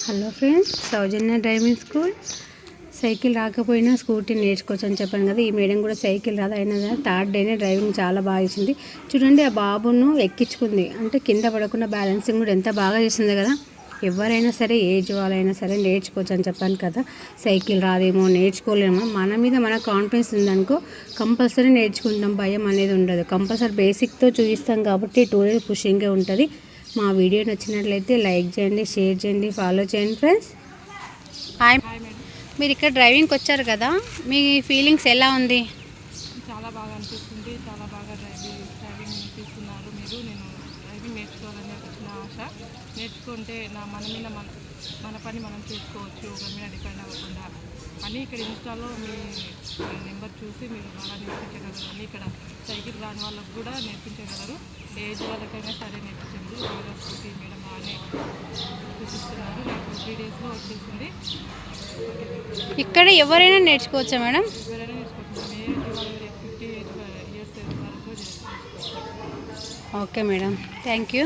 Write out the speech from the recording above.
Hello friends, సౌజన్య driving school. Cycle రాకపోయినా scooty నేర్చుకోవచ్చు అని చెప్పాను కదా. ఈ మేడం కూడా సైకిల్ రాదు, అయినా థర్డ్ డేనే డ్రైవింగ్ చాలా బాగా చేసింది. చూడండి, ఆ బాబును ఎక్కించుకుంది అంటే కింద పడకుండా బ్యాలెన్సింగ్ కూడా ఎంత బాగా చేసింది కదా. ఎవరైనా సరే, ఏజ్ వాళ్ళైనా సరే నేర్చుకోవచ్చు అని చెప్పాను కదా. సైకిల్ రాదేమో, నేర్చుకోలేమో, మన మీద మన కాన్ఫిడెన్స్ ఉందనుకో కంపల్సరీ నేర్చుకుంటాం. భయం అనేది ఉండదు. కంపల్సరీ బేసిక్తో చూపిస్తాం కాబట్టి 2 days పుషింగే ఉంటుంది. మా వీడియో నచ్చినట్లయితే లైక్ చేయండి, షేర్ చేయండి, ఫాలో చేయండి ఫ్రెండ్స్. హాయ్, మీరు ఇక్కడ డ్రైవింగ్కి వచ్చారు కదా, మీ ఫీలింగ్స్ ఎలా ఉంది? చాలా బాగా అనిపిస్తుంది. చాలా బాగా డ్రైవింగ్ నేర్పిస్తున్నారు మీరు. నేను డ్రైవింగ్ నేర్చుకోవాలని వచ్చిన ఆశ. నేర్చుకుంటే మన మీద మన పని మనం చేసుకోవచ్చు, ఒకరి మీద డిపెండ్ అవ్వకుండా అని ఇక్కడ ఇన్స్టాలో మీ నెంబర్ చూసి మీరు బాగా నేర్పించగలరు అని ఇక్కడ సైకిల్ రాని వాళ్ళకు కూడా నేర్పించగలరు. ఏజ్ వాళ్ళకైనా సరే నేర్పించండి. బాగా స్కూటీ మేడం బాగానే చూపిస్తున్నారు. నాకు 3 daysలో వచ్చేసింది. ఇక్కడ ఎవరైనా నేర్చుకోవచ్చా మేడం? ఎవరైనా నేర్చుకోవచ్చు. ఏజ్ వాళ్ళు 50 years వరకు నేర్చుకోవచ్చు. Okay madam, thank you.